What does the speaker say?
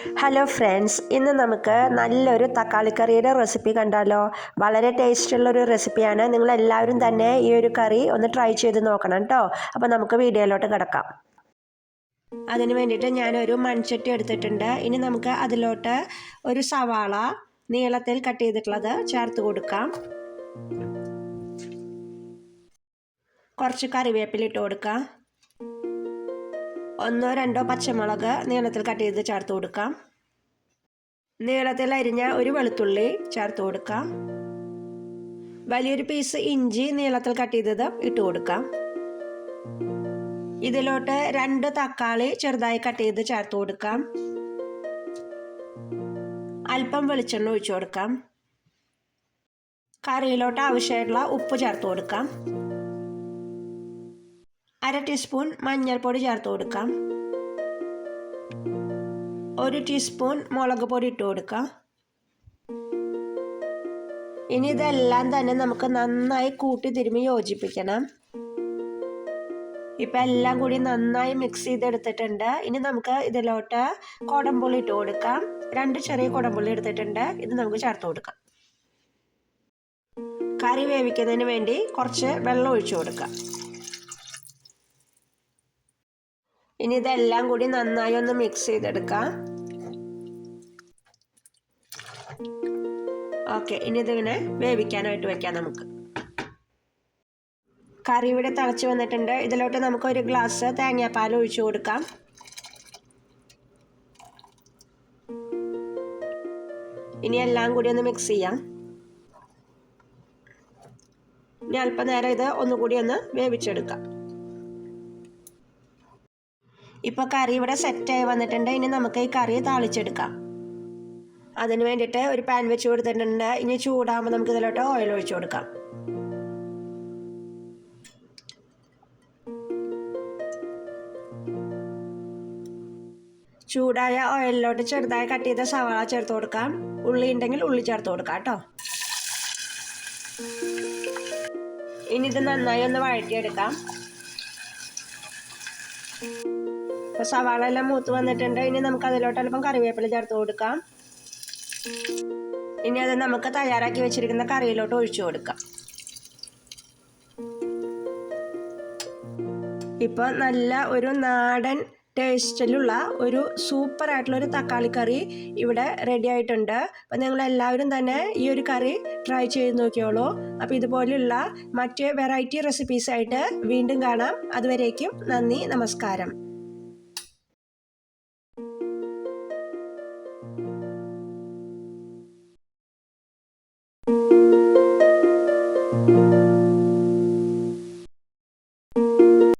Hello friends, ഇന്ന് നമുക്ക് നല്ലൊരു തക്കാളിക്കറിയുടെ റെസിപ്പി കണ്ടാലോ. വളരെ ടേസ്റ്റുള്ളൊരു റെസിപ്പിയാണ്. നിങ്ങളെല്ലാവരും തന്നെ ഈ ഒരു കറി ഒന്ന് ട്രൈ ചെയ്ത് നോക്കണം കേട്ടോ. അപ്പോൾ നമുക്ക് വീഡിയോയിലോട്ട് കിടക്കാം. അതിന് വേണ്ടിയിട്ട് ഞാനൊരു മൺചട്ടി എടുത്തിട്ടുണ്ട്. ഇനി നമുക്ക് അതിലോട്ട് ഒരു സവാള നീളത്തിൽ കട്ട് ചെയ്തിട്ടുള്ളത് ചേർത്ത് കൊടുക്കാം. കുറച്ച് കറിവേപ്പില ഇട്ട് കൊടുക്കാം. 1-2 പച്ചമുളക് നീളത്തിൽ കട്ട് ചെയ്ത് ചേർത്ത് കൊടുക്കാം. നീളത്തിൽ അരിഞ്ഞ ഒരു വെളുത്തുള്ളി ചേർത്ത് കൊടുക്കാം. വലിയൊരു പീസ് ഇഞ്ചി നീളത്തിൽ കട്ട് ചെയ്തത് ഇട്ട് കൊടുക്കാം. ഇതിലോട്ട് 2 തക്കാളി ചെറുതായി കട്ട് ചെയ്ത് ചേർത്ത് കൊടുക്കാം. അല്പം വെളിച്ചെണ്ണ ഒഴിച്ചു കൊടുക്കാം. കറിയിലോട്ട് ആവശ്യമായിട്ടുള്ള ഉപ്പ് ചേർത്ത് കൊടുക്കാം. 1/2 ടീസ്പൂൺ മഞ്ഞൾപ്പൊടി ചേർത്ത് കൊടുക്കാം. 1 ടീസ്പൂൺ മുളക് പൊടി ഇട്ട് കൊടുക്കാം. ഇനി ഇതെല്ലാം തന്നെ നമുക്ക് നന്നായി കൂട്ടി തിരുമ്മി യോജിപ്പിക്കണം. ഇപ്പം എല്ലാം കൂടി നന്നായി മിക്സ് ചെയ്തെടുത്തിട്ടുണ്ട്. ഇനി നമുക്ക് ഇതിലോട്ട് കുടംപുളി ഇട്ട് കൊടുക്കാം. 2 ചെറിയ കുടംപുളി എടുത്തിട്ടുണ്ട്. ഇത് നമുക്ക് ചേർത്ത് കൊടുക്കാം. കറി വേവിക്കുന്നതിന് വേണ്ടി കുറച്ച് വെള്ളം ഒഴിച്ചു കൊടുക്കാം. ഇനി ഇതെല്ലാം കൂടി നന്നായി ഒന്ന് മിക്സ് ചെയ്തെടുക്കാം. ഓക്കെ, ഇനി ഇതിങ്ങനെ വേവിക്കാനായിട്ട് വെക്കാം. നമുക്ക് കറി ഇവിടെ തിളച്ച് വന്നിട്ടുണ്ട്. ഇതിലോട്ട് നമുക്ക് 1 ഗ്ലാസ് തേങ്ങാപ്പാൽ ഒഴിച്ചു കൊടുക്കാം. ഇനി എല്ലാം കൂടി ഒന്ന് മിക്സ് ചെയ്യാം. ഇനി അല്പനേരം ഇത് ഒന്നുകൂടി ഒന്ന് വേവിച്ചെടുക്കാം. ഇപ്പോൾ കറി ഇവിടെ സെറ്റായി വന്നിട്ടുണ്ട്. ഇനി നമുക്ക് ഈ കറി താളിച്ചെടുക്കാം. അതിന് വേണ്ടിയിട്ട് ഒരു പാൻ വെച്ച് കൊടുത്തിട്ടുണ്ട്. ഇനി ചൂടാകുമ്പോൾ നമുക്ക് ഇതിലോട്ട് ഓയിൽ ഒഴിച്ചു കൊടുക്കാം. ചൂടായ ഓയിലിലോട്ട് ചെറുതായി കട്ട് ചെയ്ത സവാള ചേർത്ത് കൊടുക്കാം. ഉള്ളി ഉണ്ടെങ്കിൽ ഉള്ളി ചേർത്ത് കൊടുക്കാം കേട്ടോ. ഇനി ഇത് നന്നായി ഒന്ന് വഴറ്റിയെടുക്കാം. ഇപ്പോൾ സവാള എല്ലാം മൂത്ത് വന്നിട്ടുണ്ട്. ഇനി നമുക്ക് അതിലോട്ട് അല്പം കറിവേപ്പില ചേർത്ത് കൊടുക്കാം. ഇനി അത് നമുക്ക് തയ്യാറാക്കി വെച്ചിരിക്കുന്ന കറിയിലോട്ട് ഒഴിച്ചു കൊടുക്കാം. ഇപ്പോൾ നല്ല ഒരു നാടൻ ടേസ്റ്റിലുള്ള ഒരു സൂപ്പറായിട്ടുള്ളൊരു തക്കാളി കറി ഇവിടെ റെഡി ആയിട്ടുണ്ട്. അപ്പോൾ നിങ്ങളെല്ലാവരും തന്നെ ഈ ഒരു കറി ട്രൈ ചെയ്ത് നോക്കിയോളൂ. അപ്പോൾ ഇതുപോലെയുള്ള മറ്റ് വെറൈറ്റി റെസിപ്പീസായിട്ട് വീണ്ടും കാണാം. അതുവരേക്കും നന്ദി, നമസ്കാരം.